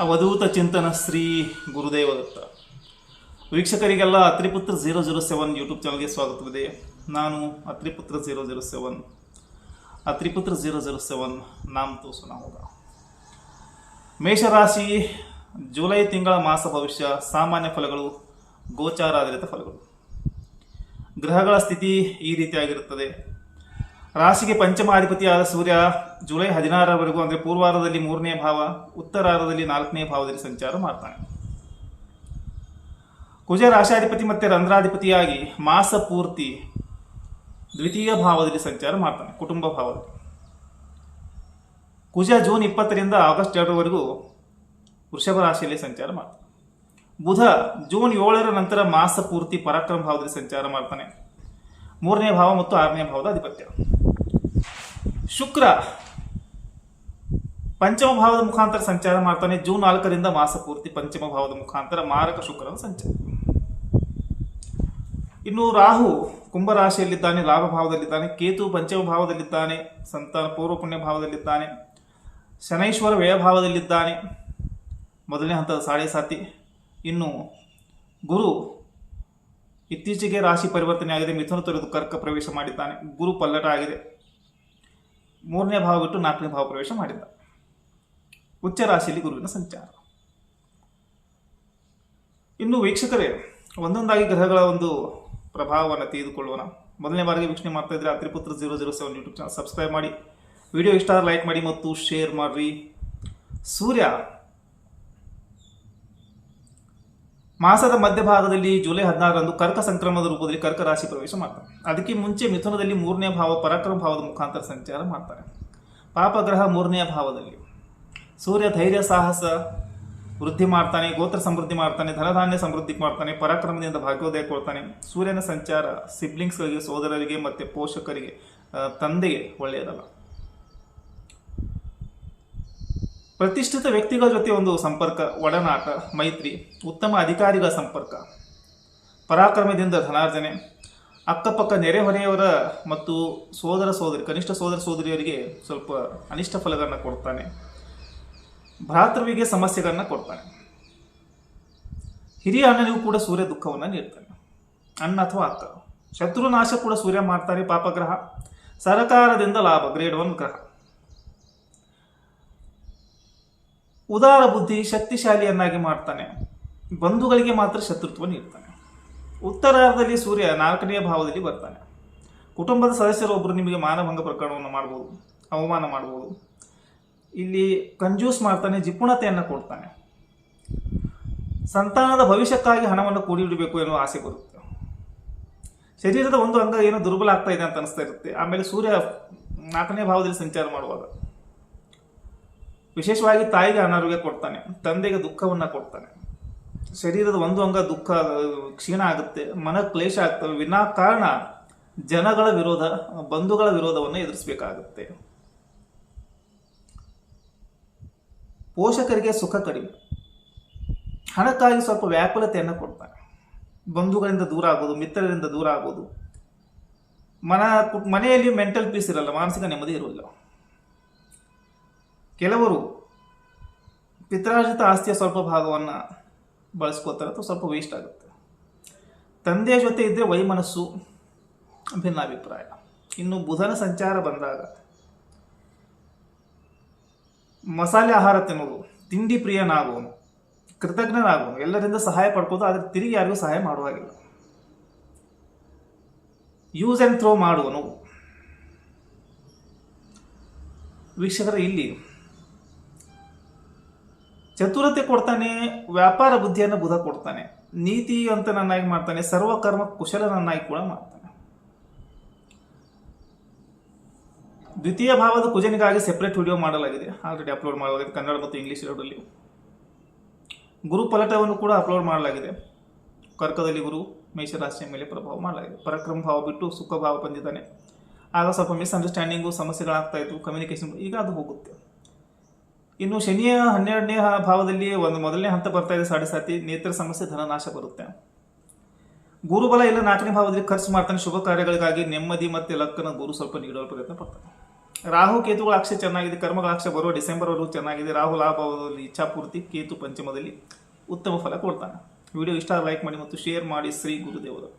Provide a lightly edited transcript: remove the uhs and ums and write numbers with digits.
ಅವಧೂತ ಚಿಂತನ ಶ್ರೀ ಗುರುದೇವದತ್ತ. ವೀಕ್ಷಕರಿಗೆಲ್ಲ ಅತ್ರಿಪುತ್ರ 007 ಯೂಟ್ಯೂಬ್ ಚಾನಲ್ಗೆ ಸ್ವಾಗತವಿದೆ. ನಾನು ಅತ್ರಿಪುತ್ರ 007. ಅತ್ರಿಪುತ್ರ 007 ನಾಮ್ ತೋ ಸುನಾ ಹೋಗಾ. ಮೇಷರಾಶಿ ಜುಲೈ ತಿಂಗಳ ಮಾಸ ಭವಿಷ್ಯ, ಸಾಮಾನ್ಯ ಫಲಗಳು, ಗೋಚಾರಾಧಾರಿತ ಫಲಗಳು. ಗ್ರಹಗಳ ಸ್ಥಿತಿ ಈ ರೀತಿಯಾಗಿರುತ್ತದೆ. ರಾಶಿಗೆ ಪಂಚಮಾಧಿಪತಿಯಾದ ಸೂರ್ಯ ಜುಲೈ 16ರವರೆಗೂ ಅಂದರೆ ಪೂರ್ವಾರ್ಧದಲ್ಲಿ 3ನೇ ಭಾವ, ಉತ್ತರಾರ್ಧದಲ್ಲಿ 4ನೇ ಭಾವದಲ್ಲಿ ಸಂಚಾರ ಮಾಡ್ತಾನೆ. ಕುಜ ರಾಶಾಧಿಪತಿ ಮತ್ತು ರಂಧ್ರಾಧಿಪತಿಯಾಗಿ ಮಾಸ ಪೂರ್ತಿ ದ್ವಿತೀಯ ಭಾವದಲ್ಲಿ ಸಂಚಾರ ಮಾಡ್ತಾನೆ, ಕುಟುಂಬ ಭಾವದಲ್ಲಿ. ಕುಜ ಜೂನ್ 20ರಿಂದ ಆಗಸ್ಟ್ 2ರವರೆಗೂ ವೃಷಭ ರಾಶಿಯಲ್ಲಿ ಸಂಚಾರ ಮಾಡ್ತಾನೆ. ಬುಧ ಜೂನ್ 7ರ ನಂತರ ಮಾಸ ಪೂರ್ತಿ ಪರಾಕ್ರಮ ಭಾವದಲ್ಲಿ ಸಂಚಾರ ಮಾಡ್ತಾನೆ, 3ನೇ ಭಾವ ಮತ್ತು 6ನೇ ಭಾವದ ಅಧಿಪತ್ಯ. ಶುಕ್ರ ಪಂಚಮ ಭಾವದ ಮುಖಾಂತರ ಸಂಚಾರ ಮಾಡ್ತಾನೆ, ಜೂನ್ 4ರಿಂದ ಮಾಸ ಪೂರ್ತಿ ಪಂಚಮ ಭಾವದ ಮುಖಾಂತರ ಮಾರಕ ಶುಕ್ರನ ಸಂಚಾರ. ಇನ್ನು ರಾಹು ಕುಂಭರಾಶಿಯಲ್ಲಿದ್ದಾನೆ, ಲಾಭ ಭಾವದಲ್ಲಿದ್ದಾನೆ. ಕೇತು ಪಂಚಮ ಭಾವದಲ್ಲಿದ್ದಾನೆ, ಸಂತಾನ ಪೂರ್ವ ಪುಣ್ಯ ಭಾವದಲ್ಲಿದ್ದಾನೆ. ಶನೈಶ್ವರ ವ್ಯಯ ಭಾವದಲ್ಲಿದ್ದಾನೆ, ಮೊದಲನೇ ಹಂತದ ಸಾಡೆ ಸಾತಿ. ಇನ್ನು ಗುರು ಇತ್ತೀಚೆಗೆ ರಾಶಿ ಪರಿವರ್ತನೆ ಆಗಿದೆ, ಮಿಥುನ ತೊರೆದು ಕರ್ಕ ಪ್ರವೇಶ ಮಾಡಿದ್ದಾನೆ. ಗುರು ಪಲ್ಲಟ ಆಗಿದೆ, 3ನೇ ಭಾವ ಬಿಟ್ಟು 4ನೇ ಭಾವ ಪ್ರವೇಶ ಮಾಡಿದ್ದ. ಉಚ್ಚ ರಾಶಿಯಲ್ಲಿ ಗುರುವಿನ ಸಂಚಾರ. ಇನ್ನು ವೀಕ್ಷಕರೇ, ಒಂದೊಂದಾಗಿ ಗ್ರಹಗಳ ಒಂದು ಪ್ರಭಾವವನ್ನು ತೆಗೆದುಕೊಳ್ಳೋಣ. ಮೊದಲನೇ ಬಾರಿಗೆ ವೀಕ್ಷಣೆ ಮಾಡ್ತಾ ಇದ್ರೆ ಅತ್ರಿಪುತ್ರ 007 ಯೂಟ್ಯೂಬ್ ಚಾನಲ್ ಸಬ್ಸ್ಕ್ರೈಬ್ ಮಾಡಿ, ವಿಡಿಯೋ ಇಷ್ಟ ಲೈಕ್ ಮಾಡಿ ಮತ್ತು ಶೇರ್ ಮಾಡ್ರಿ. ಸೂರ್ಯ ಮಾಸದ ಮಧ್ಯಭಾಗದಲ್ಲಿ ಜುಲೈ 16ರಂದು ಕರ್ಕ ಸಂಕ್ರಮಣದ ರೂಪದಲ್ಲಿ ಕರ್ಕ ರಾಶಿ ಪ್ರವೇಶ ಮಾಡ್ತಾನೆ. ಅದಕ್ಕೆ ಮುಂಚೆ ಮಿಥುನದಲ್ಲಿ 3ನೇ ಭಾವ ಪರಾಕ್ರಮ ಭಾವದ ಮುಖಾಂತರ ಸಂಚಾರ ಮಾಡ್ತಾನೆ. ಪಾಪಗ್ರಹ 3ನೇ ಭಾವದಲ್ಲಿ. ಸೂರ್ಯ ಧೈರ್ಯ ಸಾಹಸ ವೃದ್ಧಿ ಮಾಡ್ತಾನೆ, ಗೋತ್ರ ಸಮೃದ್ಧಿ ಮಾಡ್ತಾನೆ, ಧನಧಾನ್ಯ ಸಮೃದ್ಧಿ ಮಾಡ್ತಾನೆ, ಪರಾಕ್ರಮದಿಂದ ಭಾಗ್ಯೋದಯ ಕೊಡ್ತಾನೆ. ಸೂರ್ಯನ ಸಂಚಾರ ಸಿಬ್ಲಿಂಗ್ಸ್ಗಳಿಗೆ, ಸೋದರರಿಗೆ ಮತ್ತು ಪೋಷಕರಿಗೆ, ತಂದೆಗೆ ಒಳ್ಳೆಯದಲ್ಲ. ಪ್ರತಿಷ್ಠಿತ ವ್ಯಕ್ತಿಗಳ ಜೊತೆ ಒಂದು ಸಂಪರ್ಕ, ಒಡನಾಟ, ಮೈತ್ರಿ, ಉತ್ತಮ ಅಧಿಕಾರಿಗಳ ಸಂಪರ್ಕ, ಪರಾಕ್ರಮದಿಂದ ಧನಾರ್ಜನೆ, ಅಕ್ಕಪಕ್ಕ ನೆರೆಹೊರೆಯವರ ಮತ್ತು ಸೋದರ ಸೋದರಿ, ಕನಿಷ್ಠ ಸೋದರ ಸೋದರಿಯರಿಗೆ ಸ್ವಲ್ಪ ಅನಿಷ್ಟ ಫಲಗಳನ್ನು ಕೊಡ್ತಾನೆ. ಭ್ರಾತೃವಿಗೆ ಸಮಸ್ಯೆಗಳನ್ನು ಕೊಡ್ತಾನೆ. ಹಿರಿಯ ಅಣ್ಣನಿಗೂ ಕೂಡ ಸೂರ್ಯ ದುಃಖವನ್ನು ನೀಡ್ತಾನೆ, ಅಣ್ಣ ಅಥವಾ ಅಕ್ಕ. ಶತ್ರುನಾಶ ಕೂಡ ಸೂರ್ಯ ಮಾಡ್ತಾನೆ, ಪಾಪಗ್ರಹ. ಸರಕಾರದಿಂದ ಲಾಭ, ಗ್ರೇಡ್ 1 ಗ್ರಹ. ಉದಾರ ಬುದ್ಧಿ, ಶಕ್ತಿಶಾಲಿಯನ್ನಾಗಿ ಮಾಡ್ತಾನೆ. ಬಂಧುಗಳಿಗೆ ಮಾತ್ರ ಶತ್ರುತ್ವ ನೀಡ್ತಾನೆ. ಉತ್ತರಾರ್ಧದಲ್ಲಿ ಸೂರ್ಯ 4ನೇ ಭಾವದಲ್ಲಿ ಬರ್ತಾನೆ. ಕುಟುಂಬದ ಸದಸ್ಯರೊಬ್ಬರು ನಿಮಗೆ ಮಾನಭಂಗ ಪ್ರಕರಣವನ್ನು ಮಾಡ್ಬೋದು, ಅವಮಾನ ಮಾಡ್ಬೋದು. ಇಲ್ಲಿ ಕಂಜೂಸ್ ಮಾಡ್ತಾನೆ, ಜಿಪುಣತೆಯನ್ನು ಕೊಡ್ತಾನೆ. ಸಂತಾನದ ಭವಿಷ್ಯಕ್ಕಾಗಿ ಹಣವನ್ನು ಕೂಡಿಡಬೇಕು ಎನ್ನುವ ಆಸೆ ಬರುತ್ತೆ. ಶರೀರದ ಒಂದು ಅಂಗ ಏನೋ ದುರ್ಬಲ ಆಗ್ತಾ ಇದೆ ಅಂತ ಅನಿಸ್ತಾ ಇರುತ್ತೆ. ಆಮೇಲೆ ಸೂರ್ಯ 4ನೇ ಭಾವದಲ್ಲಿ ಸಂಚಾರ ಮಾಡುವಾಗ ವಿಶೇಷವಾಗಿ ತಾಯಿಗೆ ಅನಾರೋಗ್ಯ ಕೊಡ್ತಾನೆ, ತಂದೆಗೆ ದುಃಖವನ್ನು ಕೊಡ್ತಾನೆ. ಶರೀರದ ಒಂದು ಅಂಗ ದುಃಖ ಕ್ಷೀಣ ಆಗುತ್ತೆ, ಮನ ಕ್ಲೇಶ ಆಗ್ತವೆ. ವಿನಾಕಾರಣ ಜನಗಳ ವಿರೋಧ, ಬಂಧುಗಳ ವಿರೋಧವನ್ನು ಎದುರಿಸಬೇಕಾಗುತ್ತೆ. ಪೋಷಕರಿಗೆ ಸುಖ ಕಡಿಮೆ, ಹಣಕ್ಕಾಗಿ ಸ್ವಲ್ಪ ವ್ಯಾಕುಲತೆಯನ್ನು ಕೊಡ್ತಾನೆ. ಬಂಧುಗಳಿಂದ ದೂರ ಆಗೋದು, ಮಿತ್ರರಿಂದ ದೂರ ಆಗೋದು. ಮನೆಯಲ್ಲಿ ಮೆಂಟಲ್ ಪೀಸ್ ಇರಲ್ಲ, ಮಾನಸಿಕ ನೆಮ್ಮದಿ ಇರೋಲ್ಲ. ಕೆಲವರು ಪಿತ್ರಾರ್ಜಿತ ಆಸ್ತಿಯ ಸ್ವಲ್ಪ ಭಾಗವನ್ನು ಬಳಸ್ಕೋತಾರೆ, ಅಥವಾ ಸ್ವಲ್ಪ ವೇಸ್ಟ್ ಆಗುತ್ತೆ. ತಂದೆಯ ಜೊತೆ ಇದ್ದರೆ ವೈಮನಸ್ಸು, ಭಿನ್ನಾಭಿಪ್ರಾಯ. ಇನ್ನು ಬುಧನ ಸಂಚಾರ ಬಂದಾಗ ಮಸಾಲೆ ಆಹಾರ ತಿನ್ನೋದು, ತಿಂಡಿ ಪ್ರಿಯನಾಗುವನು, ಕೃತಜ್ಞನಾಗುವನು, ಎಲ್ಲರಿಂದ ಸಹಾಯ ಪಡ್ಕೋದು, ಆದರೆ ತಿರುಗಿ ಯಾರಿಗೂ ಸಹಾಯ ಮಾಡುವಾಗಿಲ್ಲ. ಯೂಸ್ ಆ್ಯಂಡ್ ಥ್ರೋ ಮಾಡುವನು. ವೀಕ್ಷಕರ, ಇಲ್ಲಿ ಚತುರತೆ ಕೊಡ್ತಾನೆ, ವ್ಯಾಪಾರ ಬುದ್ಧಿಯನ್ನು ಬುಧ ಕೊಡ್ತಾನೆ, ನೀತಿವಂತನನ್ನಾಗಿ ಮಾಡ್ತಾನೆ, ಸರ್ವಕರ್ಮ ಕುಶಲನನ್ನಾಗಿ ಕೂಡ ಮಾಡ್ತಾನೆ. ದ್ವಿತೀಯ ಭಾವದ ಕುಜನಿಗಾಗಿ ಸೆಪರೇಟ್ ವಿಡಿಯೋ ಮಾಡಲಾಗಿದೆ, ಆಲ್ರೆಡಿ ಅಪ್ಲೋಡ್ ಮಾಡಲಾಗಿದೆ ಕನ್ನಡ ಮತ್ತು ಇಂಗ್ಲಿಷ್ ಎರಡರಲ್ಲಿ. ಗುರು ಪಲಟವನ್ನು ಕೂಡ ಅಪ್ಲೋಡ್ ಮಾಡಲಾಗಿದೆ. ಕರ್ಕದಲ್ಲಿ ಗುರು ಮೇಷರಾಶಿಯ ಮೇಲೆ ಪ್ರಭಾವ ಮಾಡಲಾಗಿದೆ. ಪರಾಕ್ರಮ ಭಾವ ಬಿಟ್ಟು ಸುಖ ಭಾವ ಬಂದಿದ್ದಾನೆ. ಆಗ ಸ್ವಲ್ಪ ಮಿಸ್ಅಂಡರ್ಸ್ಟ್ಯಾಂಡಿಂಗು, ಸಮಸ್ಯೆಗಳಾಗ್ತಾ ಇತ್ತು, ಕಮ್ಯುನಿಕೇಶನ್. ಈಗ ಅದು ಹೋಗುತ್ತೆ. ಇನ್ನು ಶನಿಯ 12ನೇ ಭಾವದಲ್ಲಿ ಒಂದು ಮೊದಲನೇ ಹಂತ ಬರ್ತಾ ಇದೆ, ಸಾಡೆ ಸಾತಿ. ನೇತ್ರ ಸಮಸ್ಯೆ, ಧನನಾಶ ಬರುತ್ತೆ. ಗುರುಬಲ ಇಲ್ಲ 4ನೇ ಭಾವದಲ್ಲಿ ಖರ್ಚು ಮಾಡ್ತಾನೆ. ಶುಭ ಕಾರ್ಯಗಳಿಗಾಗಿ ನೆಮ್ಮದಿ ಮತ್ತು ಲಕ್ಕನ ಗುರು ಸ್ವಲ್ಪ ನೀಡುವ ಪ್ರಯತ್ನ ಪಡ್ತಾನೆ. ರಾಹು ಕೇತುಗಳ ಅಕ್ಷ ಚೆನ್ನಾಗಿದೆ, ಕರ್ಮಗಳ ಅಕ್ಷ ಬರುವ ಡಿಸೆಂಬರ್ವರೆಗೂ ಚೆನ್ನಾಗಿದೆ. ರಾಹು ಲಾಭದಲ್ಲಿ ಇಚ್ಛಾಪೂರ್ತಿ, ಕೇತು ಪಂಚಮದಲ್ಲಿ ಉತ್ತಮ ಫಲ ಕೊಡ್ತಾನೆ. ವಿಡಿಯೋ ಇಷ್ಟ ಲೈಕ್ ಮಾಡಿ ಮತ್ತು ಶೇರ್ ಮಾಡಿ. ಶ್ರೀ ಗುರುದೇವದತ್ತ.